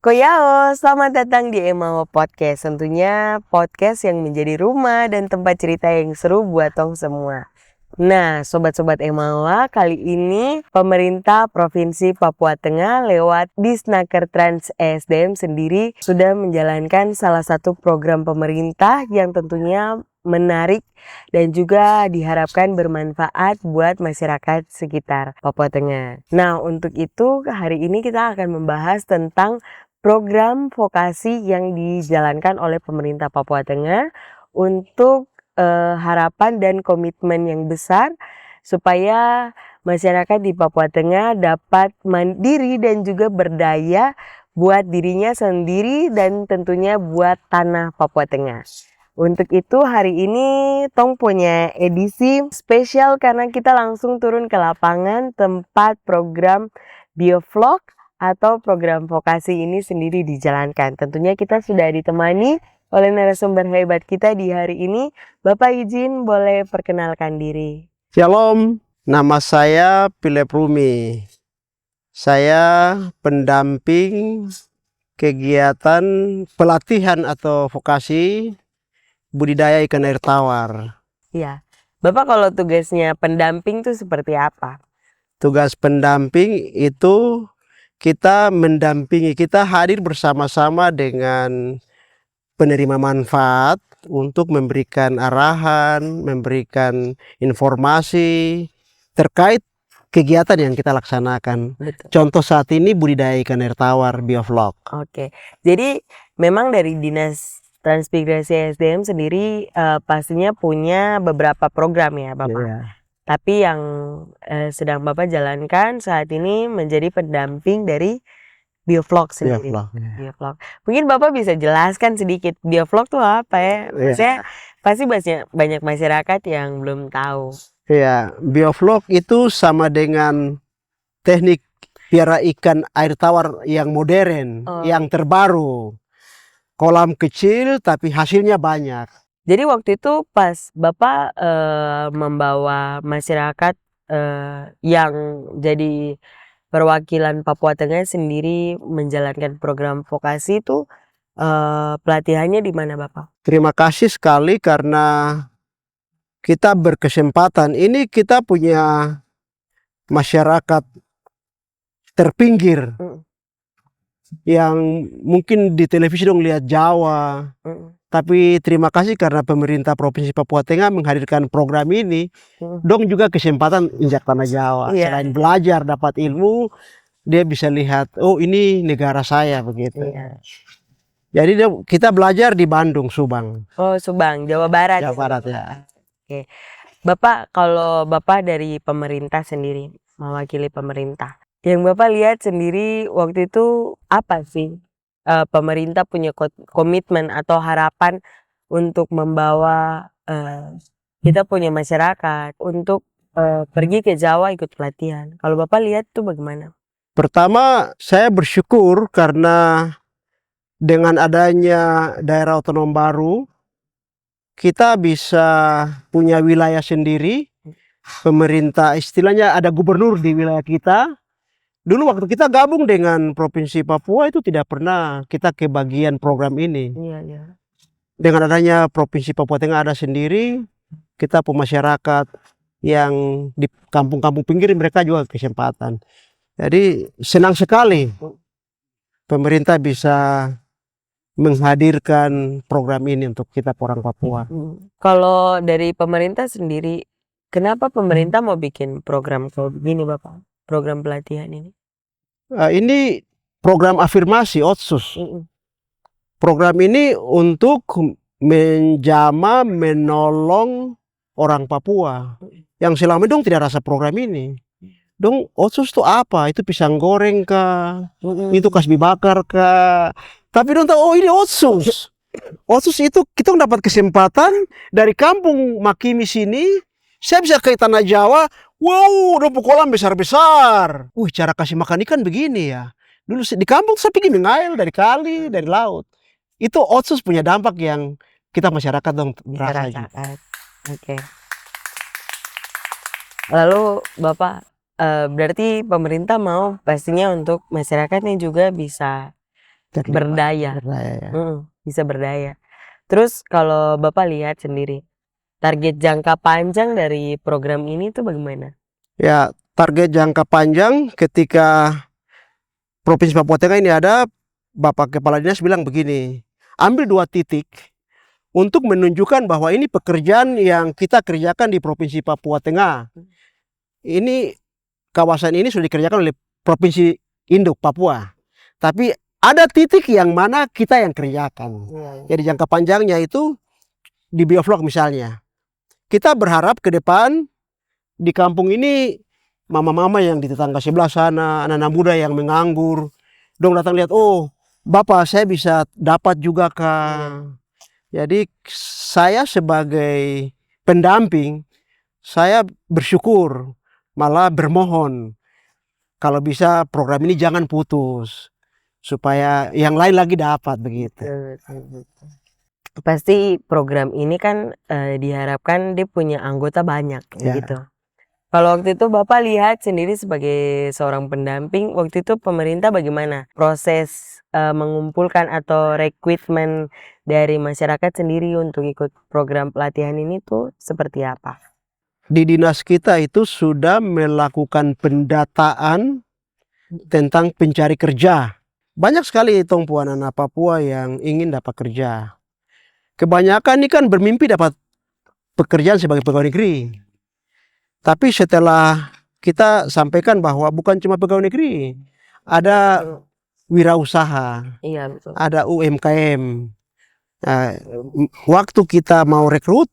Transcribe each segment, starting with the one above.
Koyao, selamat datang di Emawa Podcast. Tentunya podcast yang menjadi rumah dan tempat cerita yang seru buat tong semua. Nah, sobat-sobat Emawa, kali ini pemerintah Provinsi Papua Tengah lewat Disnaker Trans ESDM sendiri sudah menjalankan salah satu program pemerintah yang tentunya menarik dan juga diharapkan bermanfaat buat masyarakat sekitar Papua Tengah. Nah, untuk itu hari ini kita akan membahas tentang program vokasi yang dijalankan oleh pemerintah Papua Tengah untuk harapan dan komitmen yang besar supaya masyarakat di Papua Tengah dapat mandiri dan juga berdaya buat dirinya sendiri dan tentunya buat tanah Papua Tengah. Untuk itu hari ini Tong punya edisi spesial karena kita langsung turun ke lapangan tempat program Biovlog atau program vokasi ini sendiri dijalankan. Tentunya kita sudah ditemani oleh narasumber hebat kita di hari ini. Bapak izin boleh perkenalkan diri. Shalom, nama saya Philip Rumi. Saya pendamping kegiatan pelatihan atau vokasi budidaya ikan air tawar. Ya, Bapak kalau tugasnya pendamping itu seperti apa? Tugas pendamping itu kita mendampingi, kita hadir bersama-sama dengan penerima manfaat untuk memberikan arahan, memberikan informasi terkait kegiatan yang kita laksanakan. Betul. Contoh saat ini budidaya ikan air tawar Biovlog. Oke, jadi memang dari Dinas Transmigrasi SDM sendiri pastinya punya beberapa program ya Bapak. Ya. Tapi yang sedang Bapak jalankan saat ini menjadi pendamping dari Biovlog sendiri. Biovlog. Biovlog. Mungkin Bapak bisa jelaskan sedikit Biovlog itu apa ya? Maksudnya pasti banyak masyarakat yang belum tahu. Ya, Biovlog itu sama dengan teknik piara ikan air tawar yang modern, yang terbaru. Kolam kecil tapi hasilnya banyak. Jadi waktu itu pas Bapak membawa masyarakat yang jadi perwakilan Papua Tengah sendiri menjalankan program vokasi itu pelatihannya di mana Bapak? Terima kasih sekali karena kita berkesempatan. Ini kita punya masyarakat terpinggir yang mungkin di televisi dong lihat Jawa. Tapi terima kasih karena pemerintah Provinsi Papua Tengah menghadirkan program ini. Dong juga kesempatan injak tanah Jawa. Selain belajar dapat ilmu, dia bisa lihat, oh ini negara saya begitu. Jadi kita belajar di Bandung, Subang. Oh, Subang, Jawa Barat. Jawa Barat ya. Oke. Bapak, kalau Bapak dari pemerintah sendiri, mewakili pemerintah, yang Bapak lihat sendiri waktu itu apa sih pemerintah punya komitmen atau harapan untuk membawa kita punya masyarakat untuk pergi ke Jawa ikut pelatihan. Kalau Bapak lihat tuh bagaimana? Pertama, saya bersyukur karena dengan adanya daerah otonom baru, kita bisa punya wilayah sendiri. Pemerintah istilahnya ada gubernur di wilayah kita. Dulu waktu kita gabung dengan Provinsi Papua itu tidak pernah kita kebagian program ini. Dengan adanya Provinsi Papua Tengah ada sendiri, kita masyarakat yang di kampung-kampung pinggir mereka juga kesempatan. Jadi senang sekali pemerintah bisa menghadirkan program ini untuk kita orang Papua. Kalau dari pemerintah sendiri, kenapa pemerintah mau bikin program kayak begini Bapak? Program pelatihan ini? Ini program afirmasi Otsus. Program ini untuk menjama, menolong orang Papua yang selama dong tidak rasa program ini. Dong Otsus itu apa? Itu pisang goreng kah? Itu kasbi bakar kah? Tapi dong tahu, oh ini Otsus. Otsus itu kita dapat kesempatan dari kampung Makimi sini. Saya bisa ke tanah Jawa. Wow, udah kolam besar-besar. Cara kasih makan ikan begini ya. Dulu di kampung saya pergi mengail dari kali, dari laut. Itu Otsus punya dampak yang kita masyarakat dong rasakan. Oke. Lalu Bapak berarti pemerintah mau pastinya untuk masyarakatnya juga bisa berdaya. Berdaya, ya. Bisa berdaya. Terus kalau Bapak lihat sendiri, target jangka panjang dari program ini tuh bagaimana? Ya, target jangka panjang ketika Provinsi Papua Tengah ini ada, Bapak Kepala Dinas bilang begini, ambil 2 titik untuk menunjukkan bahwa ini pekerjaan yang kita kerjakan di Provinsi Papua Tengah. Ini kawasan ini sudah dikerjakan oleh Provinsi Induk Papua. Tapi ada titik yang mana kita yang kerjakan. Jadi jangka panjangnya itu di biovlog misalnya. Kita berharap ke depan di kampung ini mama-mama yang di tetangga sebelah sana, anak-anak muda yang menganggur, dong datang lihat, oh Bapak saya bisa dapat juga kah. Jadi saya sebagai pendamping, saya bersyukur, malah bermohon kalau bisa program ini jangan putus supaya yang lain lagi dapat begitu. Pasti program ini kan diharapkan dia punya anggota banyak Ya. gitu. Kalau waktu itu Bapak lihat sendiri sebagai seorang pendamping, waktu itu pemerintah bagaimana proses mengumpulkan atau rekrutmen dari masyarakat sendiri untuk ikut program pelatihan ini tuh seperti apa? Di dinas kita itu sudah melakukan pendataan tentang pencari kerja. Banyak sekali tumpuan anak Papua yang ingin dapat kerja. Kebanyakan ini kan bermimpi dapat pekerjaan sebagai pegawai negeri. Tapi setelah kita sampaikan bahwa bukan cuma pegawai negeri, ada wirausaha, Iya betul. ada UMKM. Nah, waktu kita mau rekrut,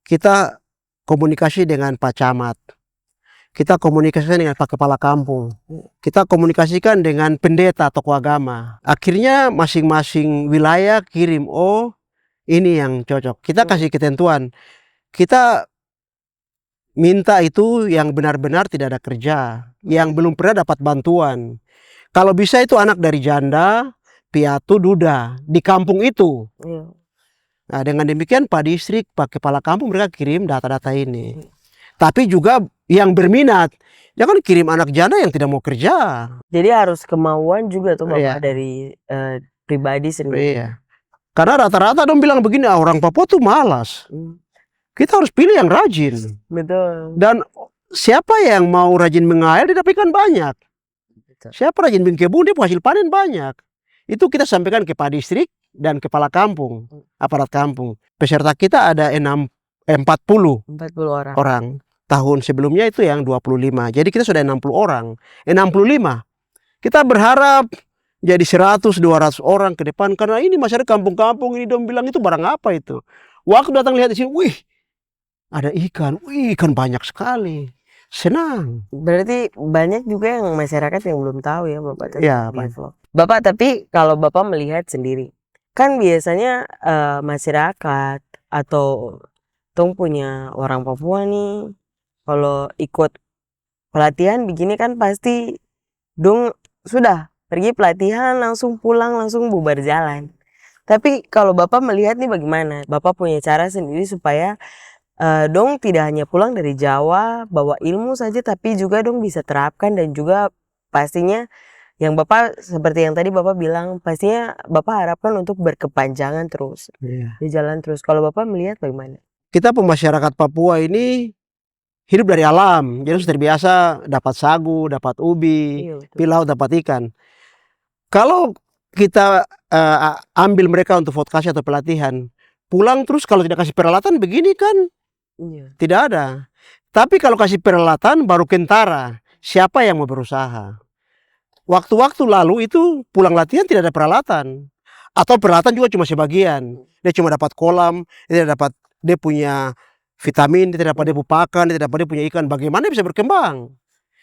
kita komunikasi dengan Pak Camat, kita komunikasikan dengan Pak Kepala Kampung, kita komunikasikan dengan pendeta tokoh agama. Akhirnya masing-masing wilayah kirim, oh ini yang cocok. Kita kasih ketentuan, kita minta itu yang benar-benar tidak ada kerja, yang belum pernah dapat bantuan. Kalau bisa itu anak dari janda, piatu, duda di kampung itu. Nah, dengan demikian Pak Distrik, Pak Kepala Kampung mereka kirim data-data ini. Tapi juga yang berminat, jangan kirim anak janda yang tidak mau kerja. Jadi harus kemauan juga tuh Bapak Iya. dari pribadi sendiri. Iya. Karena rata-rata dong bilang begini, orang Papua tuh malas. Kita harus pilih yang rajin. Betul. Dan siapa yang mau rajin mengail, dia dapat ikan banyak. Siapa rajin berkebun, dia hasil panen banyak. Itu kita sampaikan ke Pak Distrik dan Kepala Kampung, aparat kampung. Peserta kita ada 40 orang. Tahun sebelumnya itu yang 25. Jadi kita sudah 60 orang. 65. Kita berharap jadi 100-200 orang ke depan. Karena ini masyarakat kampung-kampung ini dong bilang itu barang apa itu. Waktu datang lihat di sini, wih ada ikan. Wih ikan banyak sekali. Senang. Berarti banyak juga yang masyarakat yang belum tahu ya Bapak tentang Ya, biovlog. Bapak tapi kalau Bapak melihat sendiri, kan biasanya masyarakat atau tong punya orang Papua nih, kalau ikut pelatihan begini kan pasti dong sudah pergi pelatihan langsung pulang langsung bubar jalan. Tapi kalau Bapak melihat nih bagaimana? Bapak punya cara sendiri supaya dong tidak hanya pulang dari Jawa bawa ilmu saja tapi juga dong bisa terapkan dan juga pastinya yang Bapak seperti yang tadi Bapak bilang pastinya Bapak harapkan untuk berkepanjangan terus di jalan terus. Kalau Bapak melihat bagaimana? Kita pemasyarakat Papua ini hidup dari alam, jadi sudah terbiasa dapat sagu, dapat ubi, pilau, dapat ikan. Kalau kita ambil mereka untuk vokasi atau pelatihan, pulang terus kalau tidak kasih peralatan begini kan tidak ada. Tapi kalau kasih peralatan baru kentara, siapa yang mau berusaha? Waktu-waktu lalu itu pulang latihan tidak ada peralatan. Atau peralatan juga cuma sebagian. Dia cuma dapat kolam, dia tidak dapat dia punya vitamin, dia tidak dapat dia pakan, dia tidak dapat dia punya ikan. Bagaimana bisa berkembang?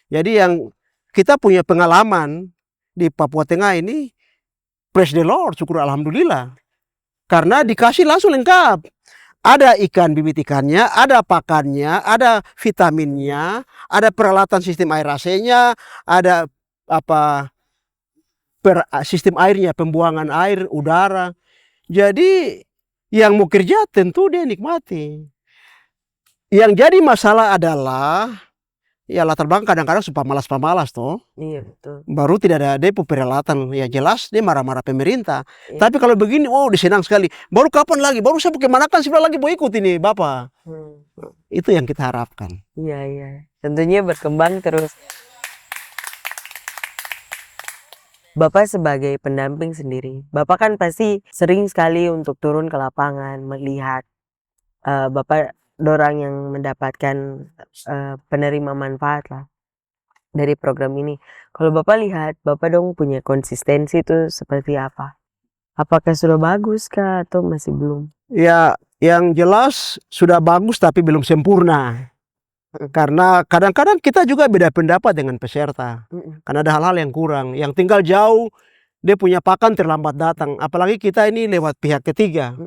Jadi yang kita punya pengalaman di Papua Tengah ini, praise the Lord, syukur alhamdulillah. Karena dikasih langsung lengkap. Ada ikan, bibit ikannya, ada pakannya, ada vitaminnya, ada peralatan sistem air AC-nya, ada sistem airnya, pembuangan air, udara. Jadi yang mau kerja tentu dia nikmati. Yang jadi masalah adalah Ya latar belakang kadang-kadang suka malas-pamalas toh. Iya betul. Baru tidak ada dia peralatan, ya jelas dia marah-marah pemerintah. Iya. Tapi kalau begini, oh disenang sekali. Baru kapan lagi? Baru saya bagaimana kan sebenarnya lagi mau ikut ini Bapak. Itu yang kita harapkan. Iya iya. Tentunya berkembang terus. Bapak sebagai pendamping sendiri, Bapak kan pasti sering sekali untuk turun ke lapangan melihat Bapak dorang yang mendapatkan penerima manfaat lah dari program ini. Kalau Bapak lihat, Bapak dong punya konsistensi itu seperti apa? Apakah sudah bagus kah atau masih belum? Ya, yang jelas sudah bagus tapi belum sempurna. Karena kadang-kadang kita juga beda pendapat dengan peserta. Karena ada hal-hal yang kurang. Yang tinggal jauh, dia punya pakan terlambat datang. Apalagi kita ini lewat pihak ketiga.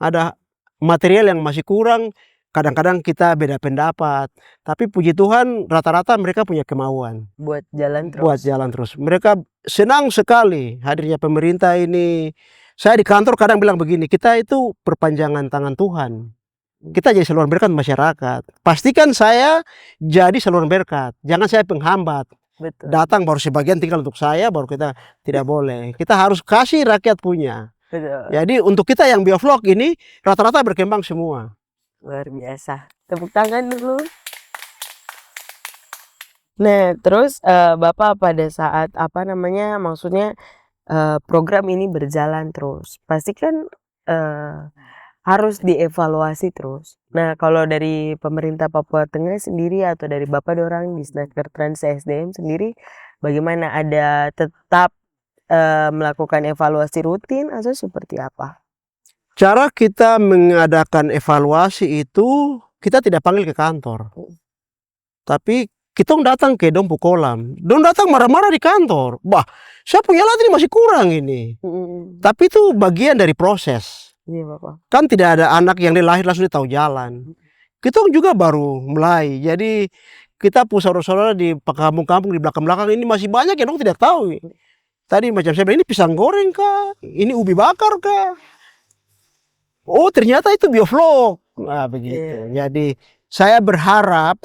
Ada material yang masih kurang, kadang-kadang kita beda pendapat. Tapi puji Tuhan rata-rata mereka punya kemauan. Buat jalan terus. Buat jalan terus. Mereka senang sekali hadirnya pemerintah ini. Saya di kantor kadang bilang begini, kita itu perpanjangan tangan Tuhan. Kita jadi saluran berkat masyarakat. Pastikan saya jadi saluran berkat. Jangan saya penghambat. Betul. Datang baru sebagian tinggal untuk saya, baru kita tidak boleh. Kita harus kasih rakyat punya. Betul. Jadi untuk kita yang biovlog ini rata-rata berkembang semua. Luar biasa. Tepuk tangan dulu. Nah, terus Bapak pada saat maksudnya program ini berjalan terus, pasti kan harus dievaluasi terus. Nah, kalau dari pemerintah Papua Tengah sendiri atau dari Bapak dorang di Snaker Trans SDM sendiri, bagaimana? Ada tetap melakukan evaluasi rutin atau seperti apa? Cara kita mengadakan evaluasi itu, kita tidak panggil ke kantor. Tapi kita datang ke Dompu Kolam. Dong datang marah-marah di kantor. Bah, saya punya alat ini masih kurang ini. Tapi itu bagian dari proses. Iya Bapak. Kan tidak ada anak yang lahir langsung dia tahu jalan. Kita juga baru mulai. Jadi kita saudara-saudara di kampung-kampung di belakang-belakang ini masih banyak yang dong tidak tahu. Tadi macam saya bilang, ini pisang goreng kah? Ini ubi bakar kah? Oh ternyata itu biovlog. Nah begitu. Jadi saya berharap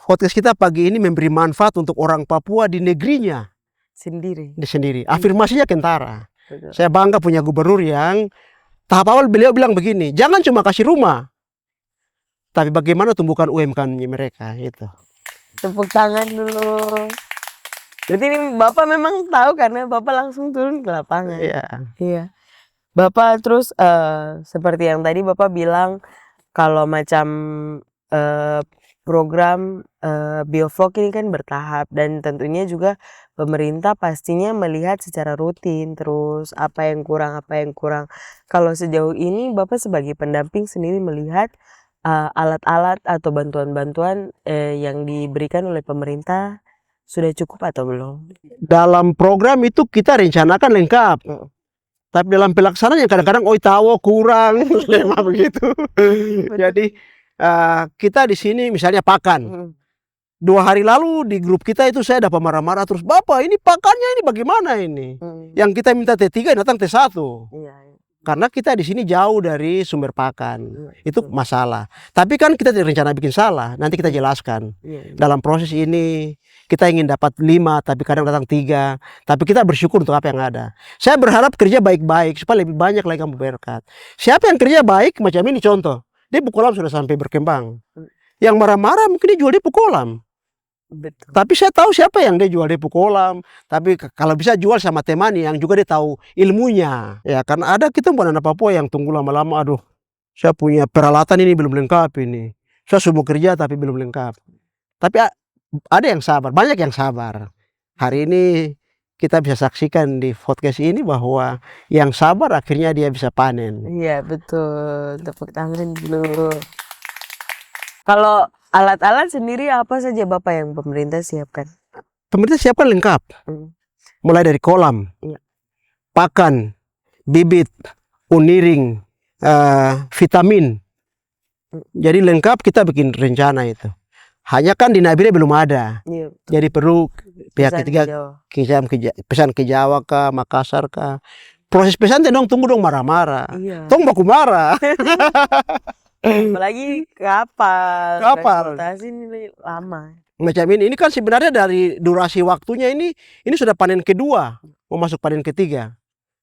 podcast kita pagi ini memberi manfaat untuk orang Papua di negerinya. Sendiri. Afirmasinya kentara. Saya bangga punya gubernur yang tahap awal beliau bilang begini, jangan cuma kasih rumah, tapi bagaimana tumbuhkan UMKM mereka itu. Tepuk tangan dulu. Berarti ini Bapak memang tahu karena Bapak langsung turun ke lapangan. Iya. Bapak terus seperti yang tadi Bapak bilang kalau macam program biovlog ini kan bertahap dan tentunya juga pemerintah pastinya melihat secara rutin terus apa yang kurang. Kalau sejauh ini Bapak sebagai pendamping sendiri melihat alat-alat atau bantuan-bantuan yang diberikan oleh pemerintah sudah cukup atau belum? Dalam program itu kita rencanakan lengkap. Tapi dalam pelaksanaan yang kadang-kadang tahu kurang lemah begitu. Jadi kita di sini misalnya pakan. 2 hari lalu di grup kita itu saya dapat marah-marah terus, Bapak ini pakannya ini bagaimana ini? Yang kita minta T3 datang T1. Karena kita di sini jauh dari sumber pakan. Itu masalah. Tapi kan kita tidak rencana bikin salah. Nanti kita jelaskan. Dalam proses ini kita ingin dapat 5 tapi kadang datang 3. Tapi kita bersyukur untuk apa yang ada. Saya berharap kerja baik-baik supaya lebih banyak lagi kamu berkat. Siapa yang kerja baik macam ini contoh. Dia Pukolam sudah sampai berkembang. Yang marah-marah mungkin dia jual dia Pukolam. Betul. Tapi saya tahu siapa yang dia jual dia Pukolam. Tapi kalau bisa jual sama teman yang juga dia tahu ilmunya. Ya karena ada kita bukan anak Papua yang tunggu lama-lama. Aduh, saya punya peralatan ini belum lengkap ini. Saya semua kerja tapi belum lengkap. Tapi ada yang sabar, banyak yang sabar. Hari ini kita bisa saksikan di podcast ini bahwa yang sabar akhirnya dia bisa panen. Iya betul. Tepuk tangan dulu. Kalau alat-alat sendiri apa saja Bapak yang pemerintah siapkan? Pemerintah siapkan lengkap. Mulai dari kolam, pakan, bibit, uniring, vitamin. Jadi lengkap kita bikin rencana itu. Hanya kan di Nabire belum ada. Jadi perlu pihak ketiga pesan ke Jawa kah, Makassar kah. Proses pesan dong tunggu dong marah-marah. Tong baku marah. Apalagi kapal. Transportasi ini lama. Macam ini kan sebenarnya dari durasi waktunya ini sudah panen kedua, mau masuk panen ketiga.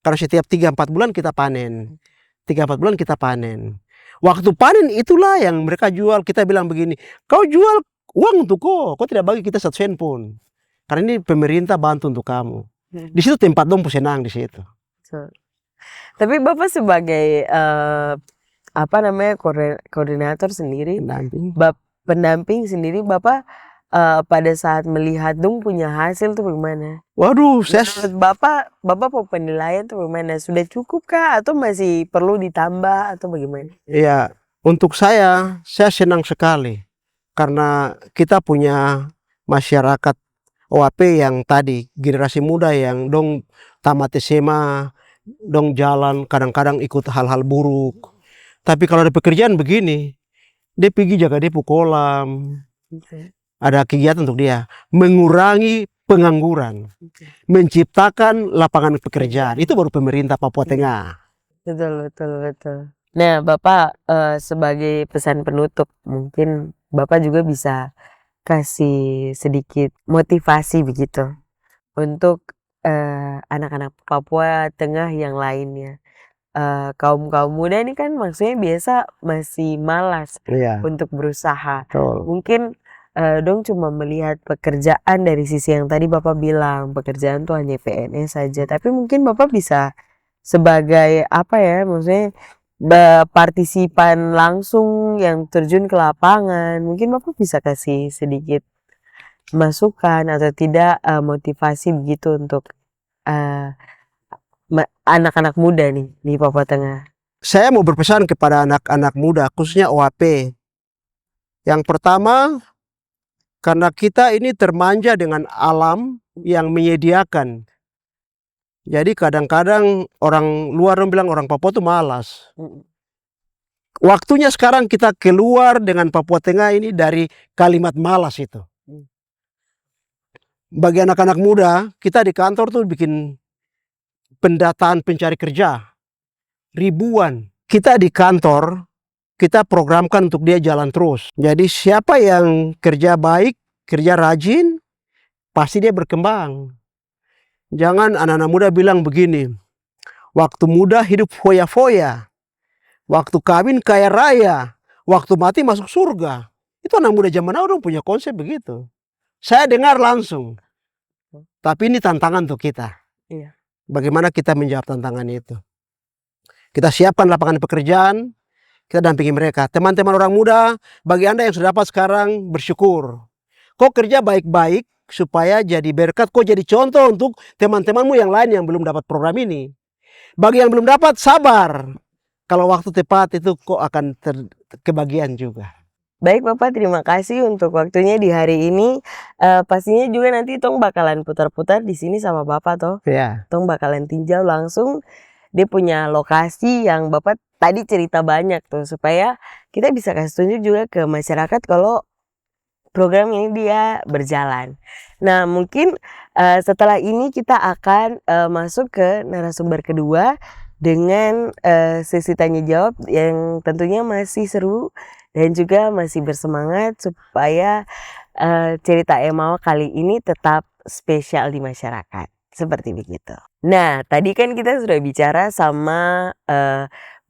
Karena setiap 3-4 bulan kita panen. 3-4 bulan kita panen. Waktu panen itulah yang mereka jual. Kita bilang begini, kau jual uang untuk kau tidak bagi kita 1 sen pun. Karena ini pemerintah bantu untuk kamu. Di situ tempat dong senang di situ. Tapi Bapak sebagai koordinator sendiri, pendamping sendiri, Bapak pada saat melihat dong punya hasil tuh bagaimana? Waduh, Menurut Bapak mau penilaian tuh bagaimana? Sudah cukup kah atau masih perlu ditambah atau bagaimana? Iya, untuk saya senang sekali karena kita punya masyarakat OAP yang tadi generasi muda yang dong tamat SMA, dong jalan kadang-kadang ikut hal-hal buruk. Tapi kalau ada pekerjaan begini, dia pergi jaga depo kolam. Ada kegiatan untuk dia mengurangi pengangguran, menciptakan lapangan pekerjaan. Itu baru pemerintah Papua Tengah. Betul. Nah, Bapak sebagai pesan penutup, mungkin Bapak juga bisa kasih sedikit motivasi begitu untuk anak-anak Papua Tengah yang lainnya. Kaum muda ini kan maksudnya biasa masih malas untuk berusaha. Mungkin dong cuma melihat pekerjaan dari sisi yang tadi Bapak bilang, pekerjaan tuh hanya PNS saja. Tapi mungkin Bapak bisa sebagai maksudnya partisipan langsung yang terjun ke lapangan. Mungkin Bapak bisa kasih sedikit masukan atau tidak motivasi begitu untuk anak-anak muda nih di Papua Tengah. Saya mau berpesan kepada anak-anak muda, khususnya OAP. Yang pertama, karena kita ini termanja dengan alam yang menyediakan. Jadi kadang-kadang orang luar bilang orang Papua itu malas. Waktunya sekarang kita keluar dengan Papua Tengah ini dari kalimat malas itu. Bagi anak-anak muda, kita di kantor tuh bikin pendataan pencari kerja. Ribuan. Kita di kantor, kita programkan untuk dia jalan terus. Jadi siapa yang kerja baik, kerja rajin, pasti dia berkembang. Jangan anak-anak muda bilang begini, waktu muda hidup foya-foya, waktu kawin kaya raya, waktu mati masuk surga. Itu anak muda zaman now dong punya konsep begitu. Saya dengar langsung. Tapi ini tantangan untuk kita. Bagaimana kita menjawab tantangan itu. Kita siapkan lapangan pekerjaan, kita dampingi mereka. Teman-teman orang muda, bagi Anda yang sudah dapat sekarang, bersyukur. Kau kerja baik-baik supaya jadi berkat, kau jadi contoh untuk teman-temanmu yang lain yang belum dapat program ini. Bagi yang belum dapat, sabar. Kalau waktu tepat itu kau akan kebagian juga. Baik Bapak, terima kasih untuk waktunya di hari ini. Pastinya juga nanti Tong bakalan putar-putar di sini sama Bapak toh. Tong bakalan tinjau langsung. Dia punya lokasi yang Bapak tadi cerita banyak tuh, supaya kita bisa kasih tunjuk juga ke masyarakat kalau program ini dia berjalan. Nah mungkin setelah ini kita akan masuk ke narasumber kedua dengan sesi tanya jawab yang tentunya masih seru dan juga masih bersemangat supaya cerita Emawa kali ini tetap spesial di masyarakat. Seperti begitu. Nah tadi kan kita sudah bicara sama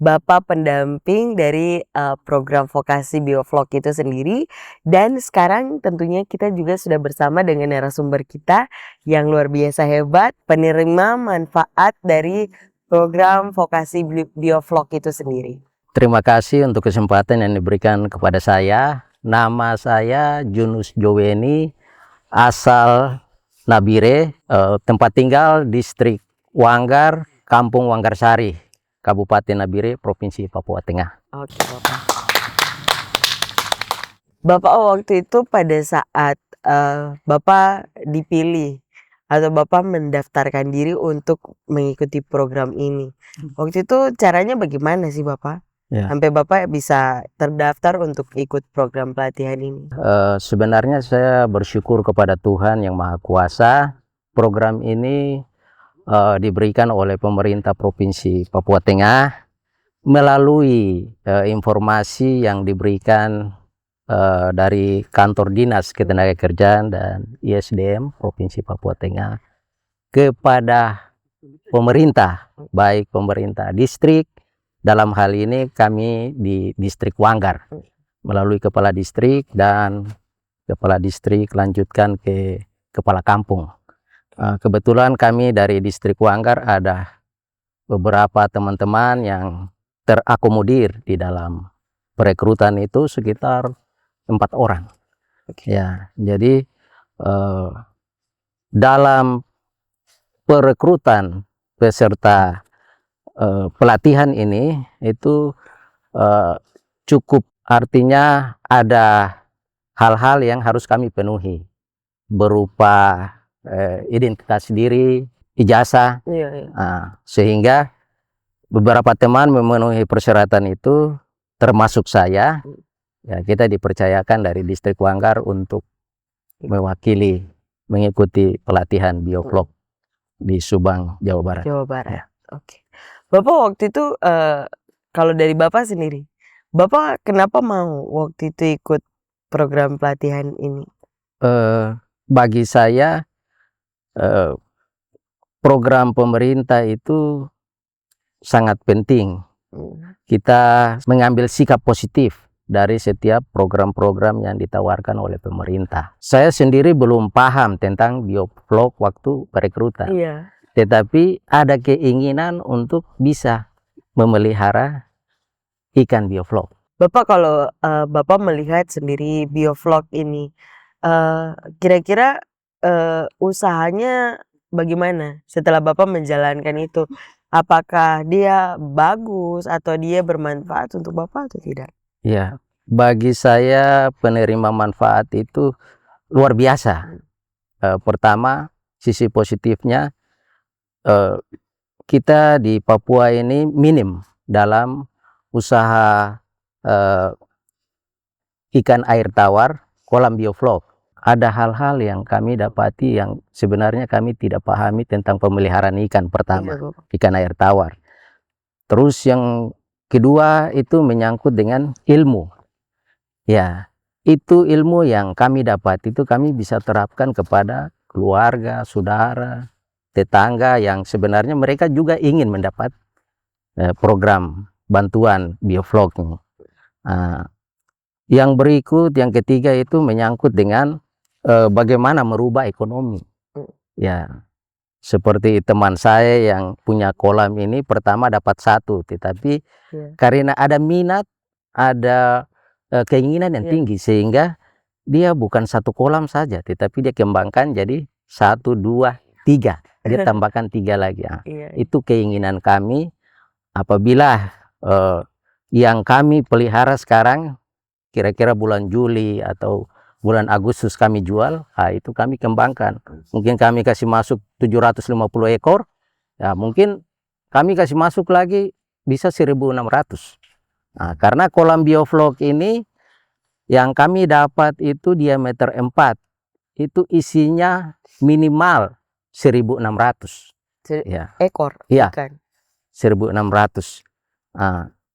Bapak pendamping dari program vokasi Biovlog itu sendiri. Dan sekarang tentunya kita juga sudah bersama dengan narasumber kita yang luar biasa hebat, penerima manfaat dari program vokasi Biovlog itu sendiri. Terima kasih untuk kesempatan yang diberikan kepada saya. Nama saya Junus Joweni, asal Nabire, tempat tinggal distrik Wanggar, Kampung Wanggarsari, Kabupaten Nabire, Provinsi Papua Tengah. Oke Bapak. Bapak waktu itu pada saat Bapak dipilih atau Bapak mendaftarkan diri untuk mengikuti program ini. Waktu itu caranya bagaimana sih Bapak? Sampai Bapak bisa terdaftar untuk ikut program pelatihan ini. Sebenarnya saya bersyukur kepada Tuhan Yang Maha Kuasa. Program ini diberikan oleh pemerintah Provinsi Papua Tengah melalui informasi yang diberikan dari kantor dinas ketenagakerjaan dan ISDM Provinsi Papua Tengah kepada pemerintah, baik pemerintah distrik, dalam hal ini kami di distrik Wanggar melalui kepala distrik, dan kepala distrik lanjutkan ke kepala kampung. Kebetulan kami dari distrik Wanggar ada beberapa teman-teman yang terakomodir di dalam perekrutan itu sekitar 4 orang. Ya, jadi dalam perekrutan peserta pelatihan ini itu cukup, artinya ada hal-hal yang harus kami penuhi berupa identitas diri, ijazah, sehingga beberapa teman memenuhi persyaratan itu, termasuk saya. Ya, kita dipercayakan dari distrik Wanggar untuk mewakili mengikuti pelatihan bioflok di Subang, Jawa Barat. Jawa Barat. Oke. Bapak waktu itu kalau dari Bapak sendiri, Bapak kenapa mau waktu itu ikut program pelatihan ini? Bagi saya program pemerintah itu sangat penting. Kita mengambil sikap positif dari setiap program-program yang ditawarkan oleh pemerintah. Saya sendiri belum paham tentang bioflok waktu perekrutan. Iya. Tetapi ada keinginan untuk bisa memelihara ikan bioflok. Bapak kalau Bapak melihat sendiri bioflok ini, kira-kira usahanya bagaimana setelah Bapak menjalankan itu? Apakah dia bagus atau dia bermanfaat untuk Bapak atau tidak? Ya, bagi saya penerima manfaat itu luar biasa. Pertama, sisi positifnya, kita di Papua ini minim dalam usaha ikan air tawar, kolam bioflok. Ada hal-hal yang kami dapati yang sebenarnya kami tidak pahami tentang pemeliharaan ikan. Pertama, ikan air tawar. Terus yang kedua itu menyangkut dengan ilmu. Ya, itu ilmu yang kami dapat itu kami bisa terapkan kepada keluarga, saudara, tetangga yang sebenarnya mereka juga ingin mendapat program bantuan bioflok. Yang berikut, yang ketiga itu menyangkut dengan bagaimana merubah ekonomi. Ya, seperti teman saya yang punya kolam ini pertama dapat 1, tetapi karena ada minat, ada keinginan yang tinggi, sehingga dia bukan 1 kolam saja, tetapi dia kembangkan jadi 1, 2, 3, dia tambahkan 3 lagi. Itu keinginan kami. Apabila yang kami pelihara sekarang kira-kira bulan Juli atau bulan Agustus kami jual, itu kami kembangkan. Mungkin kami kasih masuk 750 ekor, ya mungkin kami kasih masuk lagi bisa 1.600. Karena kolam bioflok ini yang kami dapat itu diameter 4, itu isinya minimal 1.600 ekor ikan. 1.600.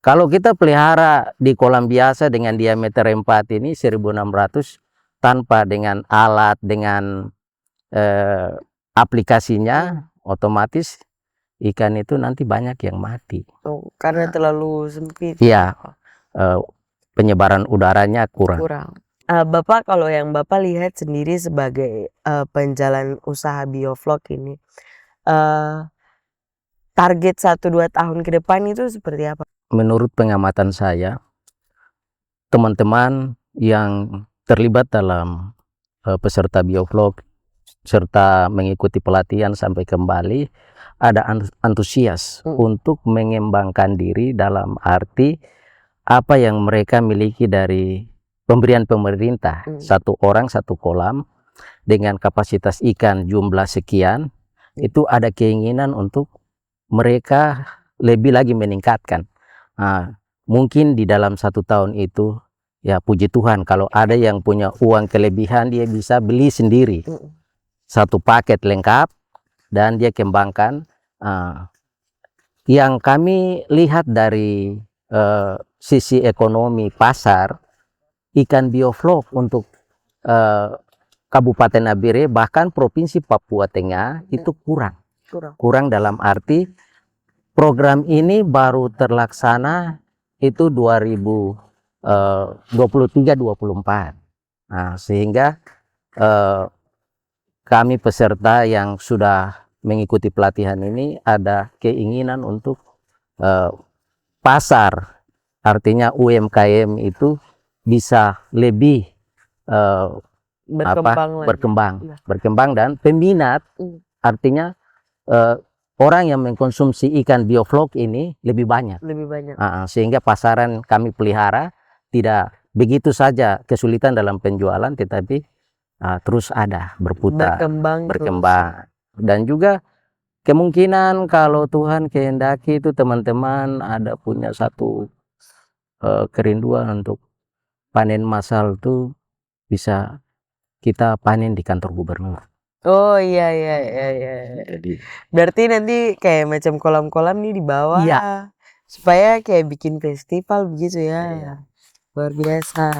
Kalau kita pelihara di kolam biasa dengan diameter 4 ini 1.600, tanpa dengan alat, dengan aplikasinya, otomatis ikan itu nanti banyak yang mati. Karena terlalu sempit. Iya, penyebaran udaranya kurang. Bapak, kalau yang Bapak lihat sendiri sebagai penjalan usaha bioflok ini, target 1-2 tahun ke depan itu seperti apa? Menurut pengamatan saya, teman-teman yang terlibat dalam peserta bioflok serta mengikuti pelatihan sampai kembali ada antusias untuk mengembangkan diri, dalam arti apa yang mereka miliki dari pemberian pemerintah, 1 orang 1 kolam dengan kapasitas ikan jumlah sekian, itu ada keinginan untuk mereka lebih lagi meningkatkan. Mungkin di dalam 1 tahun itu, ya puji Tuhan, kalau ada yang punya uang kelebihan, dia bisa beli sendiri 1 paket lengkap dan dia kembangkan. Yang kami lihat dari sisi ekonomi pasar, ikan bioflok untuk Kabupaten Nabire bahkan Provinsi Papua Tengah itu kurang dalam arti program ini baru terlaksana itu 2023-24. Nah, sehingga kami peserta yang sudah mengikuti pelatihan ini ada keinginan untuk pasar, artinya UMKM itu bisa lebih berkembang dan peminat, artinya orang yang mengkonsumsi ikan bioflok ini lebih banyak. Sehingga pasaran kami pelihara tidak begitu saja kesulitan dalam penjualan, tetapi terus ada berkembang. Dan juga kemungkinan kalau Tuhan kehendaki itu teman-teman ada punya satu kerinduan untuk panen massal itu bisa kita panen di kantor gubernur. Oh iya. Berarti nanti kayak macam kolam-kolam nih di bawah. Iya. Supaya kayak bikin festival begitu ya. Iya. Luar biasa.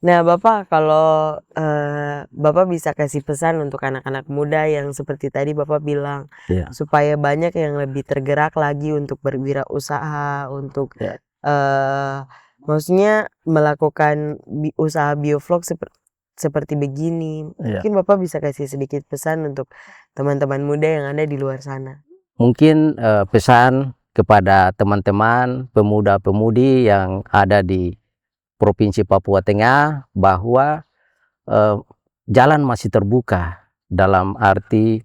Nah Bapak, kalau Bapak bisa kasih pesan untuk anak-anak muda yang seperti tadi Bapak bilang, supaya banyak yang lebih tergerak lagi untuk berwirausaha, untuk maksudnya melakukan usaha bioflok seperti begini. Mungkin Bapak bisa kasih sedikit pesan untuk teman-teman muda yang ada di luar sana. Mungkin pesan kepada teman-teman pemuda-pemudi yang ada di Provinsi Papua Tengah bahwa jalan masih terbuka dalam arti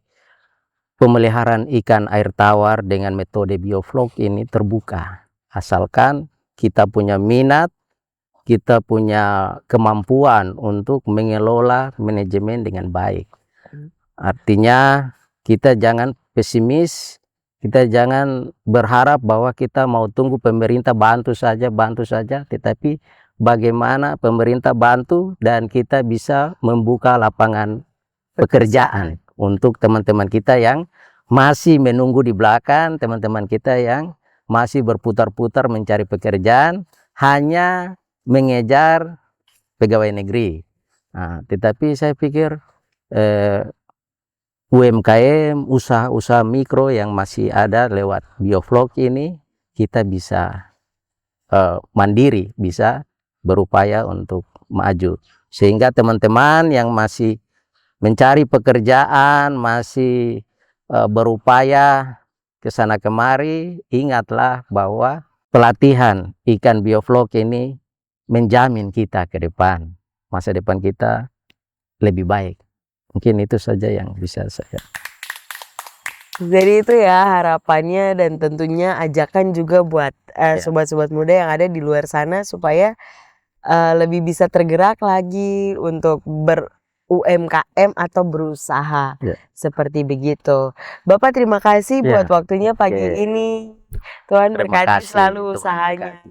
pemeliharaan ikan air tawar dengan metode bioflok ini terbuka. Asalkan kita punya minat, kita punya kemampuan untuk mengelola manajemen dengan baik. Artinya kita jangan pesimis, kita jangan berharap bahwa kita mau tunggu pemerintah bantu saja, tetapi bagaimana pemerintah bantu dan kita bisa membuka lapangan pekerjaan untuk teman-teman kita yang masih menunggu di belakang, teman-teman kita yang masih berputar-putar mencari pekerjaan, hanya mengejar pegawai negeri. Tetapi saya pikir UMKM, usaha-usaha mikro yang masih ada lewat bioflok ini, kita bisa mandiri, bisa berupaya untuk maju. Sehingga teman-teman yang masih mencari pekerjaan, masih berupaya ke sana kemari, ingatlah bahwa pelatihan ikan bioflok ini menjamin kita ke depan, masa depan kita lebih baik. Mungkin itu saja yang bisa saya. Jadi itu ya harapannya, dan tentunya ajakan juga buat sobat-sobat muda yang ada di luar sana supaya lebih bisa tergerak lagi untuk UMKM atau berusaha seperti begitu. Bapak terima kasih buat waktunya pagi ini. Tuhan berkati selalu usahanya.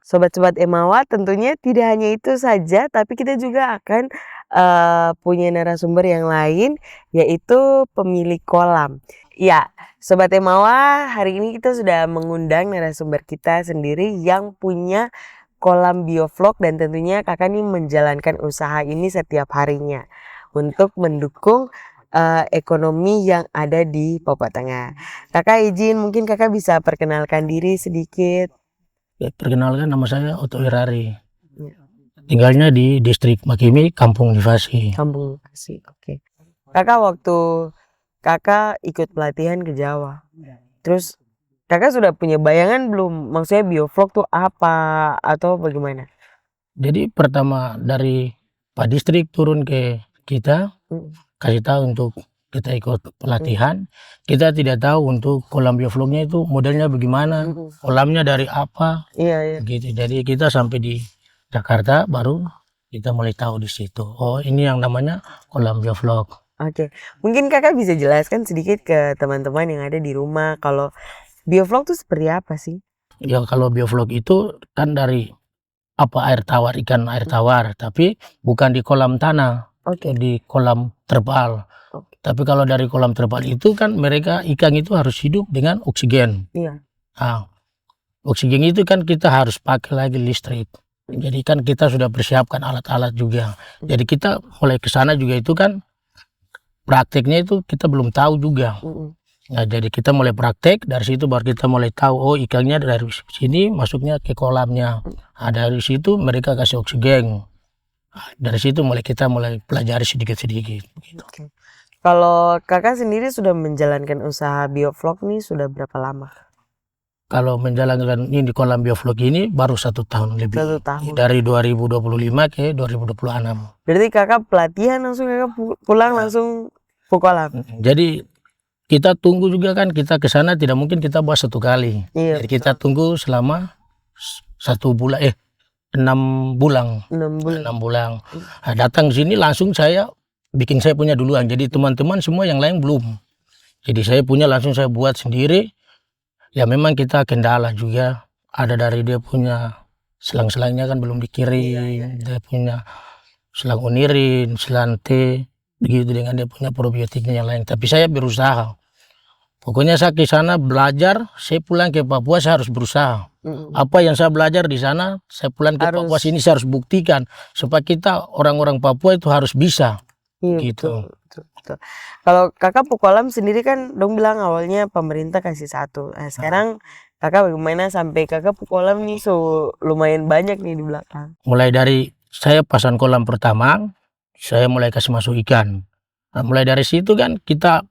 Sobat-sobat Emawa, tentunya tidak hanya itu saja, tapi kita juga akan punya narasumber yang lain, yaitu pemilik kolam. Ya, Sobat Emawa, hari ini kita sudah mengundang narasumber kita sendiri yang punya kolam bioflok, dan tentunya kakak ini menjalankan usaha ini setiap harinya untuk mendukung ekonomi yang ada di Papua Tengah. Kakak izin, mungkin kakak bisa perkenalkan diri sedikit. Ya, perkenalkan, nama saya Otto Wirari. Tinggalnya di distrik Makimi, Kampung Nivasi. Oke. Kakak, waktu kakak ikut pelatihan ke Jawa, terus kakak sudah punya bayangan belum, maksudnya bioflok tuh apa atau bagaimana? Jadi pertama dari Pak Distrik turun ke kita, kasih tahu untuk kita ikut pelatihan. Kita tidak tahu untuk kolam biofloknya itu modelnya bagaimana, kolamnya dari apa. Gitu. Jadi kita sampai di Jakarta baru kita mulai tahu di situ. Oh, ini yang namanya kolam bioflok. Oke. Mungkin kakak bisa jelaskan sedikit ke teman-teman yang ada di rumah kalau bioflok itu seperti apa sih? Ya, kalau bioflok itu kan dari air tawar, ikan air tawar, tapi bukan di kolam tanah, di kolam terpal. Tapi kalau dari kolam terpal itu kan mereka ikan itu harus hidup dengan oksigen. Nah, Oksigen itu kan kita harus pakai lagi listrik. Jadi kan kita sudah persiapkan alat-alat juga. Jadi kita mulai ke sana juga itu kan prakteknya itu kita belum tahu juga. Nah, jadi kita mulai praktek, dari situ baru kita mulai tahu, oh ikannya dari sini masuknya ke kolamnya. Nah, dari situ mereka kasih oksigen. Nah, dari situ kita mulai pelajari sedikit-sedikit. Oke. Kalau kakak sendiri sudah menjalankan usaha biovlog nih sudah berapa lama? Kalau menjalankan ini di kolam biovlog ini baru 1 tahun lebih. 1 tahun. Dari 2025 ke 2026. Berarti kakak pelatihan langsung kakak pulang langsung ke kolam? Jadi kita tunggu juga kan, kita ke sana tidak mungkin kita buat 1 kali. Iya, Jadi kita tunggu selama 1 bulan 6 bulan. 6 bulan. 6 bulan. Nah, datang sini langsung saya bikin saya punya duluan. Jadi teman-teman semua yang lain belum. Jadi saya punya langsung saya buat sendiri. Ya memang kita kendala juga. Ada dari dia punya selang-selangnya kan belum dikirim. Dia punya selang onirin, selang T. Begitu dengan dia punya probiotiknya yang lain. Tapi saya berusaha. Pokoknya saya ke sana belajar, saya pulang ke Papua saya harus berusaha. Apa yang saya belajar di sana, saya pulang ke Papua sini saya harus buktikan supaya kita orang-orang Papua itu harus bisa. Iya, Gitu. betul. Kalau kakak Pukolam sendiri kan dong bilang awalnya pemerintah kasih 1. Nah, sekarang kakak bagaimana sampai kakak Pukolam nih lumayan banyak nih di belakang? Mulai dari saya pasang kolam pertama, saya mulai kasih masuk ikan. Nah, mulai dari situ kan kita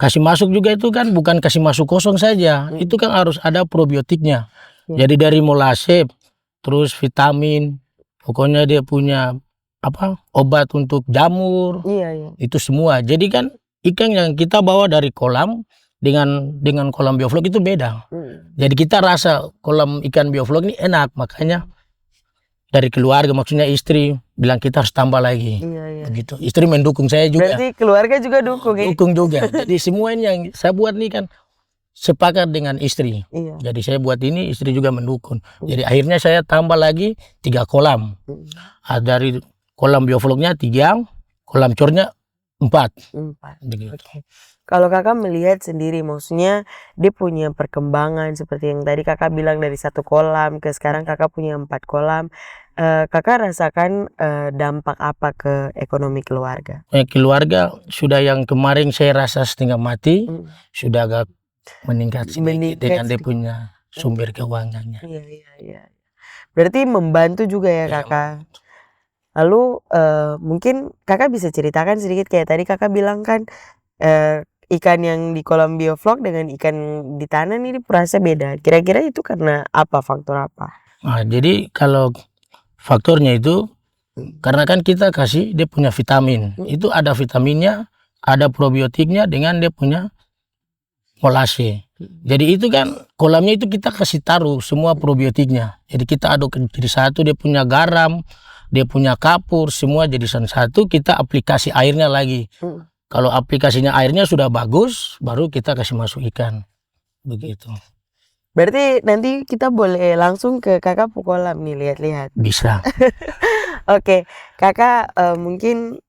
kasih masuk juga itu kan bukan kasih masuk kosong saja. Itu kan harus ada probiotiknya. Jadi dari molase, terus vitamin, pokoknya dia punya obat untuk jamur. Iya. Itu semua. Jadi kan ikan yang kita bawa dari kolam dengan kolam biovlog itu beda. Jadi kita rasa kolam ikan biovlog ini enak, makanya dari keluarga maksudnya istri bilang kita harus tambah lagi. Iya. Begitu. Istri mendukung saya juga. Berarti keluarga juga dukung ya? Dukung juga. Jadi semua ini yang saya buat nih kan sepakat dengan istri. Iya. Jadi saya buat ini, istri juga mendukung. Jadi akhirnya saya tambah lagi 3 kolam. Dari kolam biovlognya 3, kolam cornya 4. Begitu. Oke. Kalau kakak melihat sendiri, maksudnya dia punya perkembangan seperti yang tadi kakak bilang dari 1 kolam ke sekarang kakak punya 4 kolam. Kakak rasakan dampak apa ke ekonomi keluarga? Keluarga sudah yang kemarin saya rasa setengah mati, sudah agak meningkat sedikit dengan dia punya sumber keuangannya. Iya. Berarti membantu juga ya kakak. Lalu mungkin kakak bisa ceritakan sedikit kayak tadi kakak bilang kan ikan yang di kolam biovlog dengan ikan di tanah ini rasa beda. Kira-kira itu karena apa, faktor apa? Nah, jadi kalau faktornya itu karena kan kita kasih dia punya vitamin. Itu ada vitaminnya, ada probiotiknya dengan dia punya molase. Jadi itu kan kolamnya itu kita kasih taruh semua probiotiknya. Jadi kita aduk jadi satu, dia punya garam, dia punya kapur, semua jadi satu, kita aplikasi airnya lagi. Kalau aplikasinya airnya sudah bagus, baru kita kasih masuk ikan. Begitu. Berarti nanti kita boleh langsung ke kakak Pukolam nih lihat-lihat. Bisa. Oke, kakak mungkin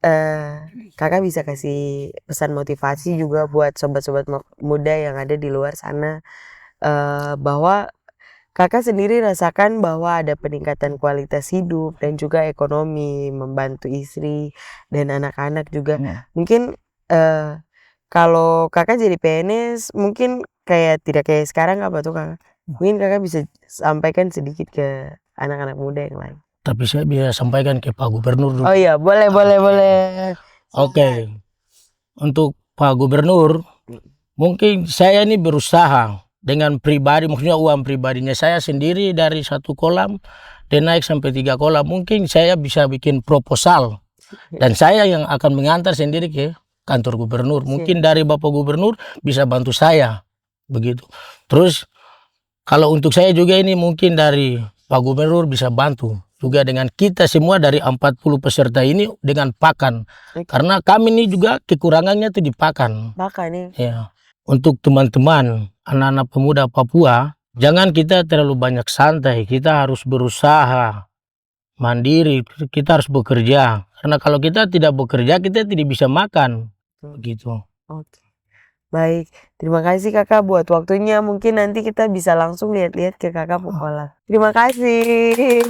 kakak bisa kasih pesan motivasi juga buat sobat-sobat muda yang ada di luar sana, bahwa kakak sendiri rasakan bahwa ada peningkatan kualitas hidup dan juga ekonomi, membantu istri dan anak-anak juga. Mungkin kalau kakak jadi PNS mungkin tidak kayak sekarang apa tuh kakak? Mungkin kakak bisa sampaikan sedikit ke anak-anak muda yang lain. Tapi saya bisa sampaikan ke Pak Gubernur dulu. Oh iya, boleh. Oke. Untuk Pak Gubernur, mungkin saya ini berusaha dengan pribadi, maksudnya uang pribadinya saya sendiri dari 1 kolam dan naik sampai 3 kolam. Mungkin saya bisa bikin proposal dan saya yang akan mengantar sendiri ke kantor gubernur. Mungkin dari Bapak Gubernur bisa bantu saya. Begitu. Terus kalau untuk saya juga ini mungkin dari Pak Gubernur bisa bantu juga dengan kita semua dari 40 peserta ini dengan pakan. Karena kami ini juga kekurangannya itu di pakan. Pakan ya. Untuk teman-teman anak-anak pemuda Papua, jangan kita terlalu banyak santai. Kita harus berusaha mandiri, kita harus bekerja. Karena kalau kita tidak bekerja, kita tidak bisa makan. Begitu. Oke. Baik, terima kasih Kakak buat waktunya. Mungkin nanti kita bisa langsung lihat-lihat ke Kakak Pokola. Terima kasih.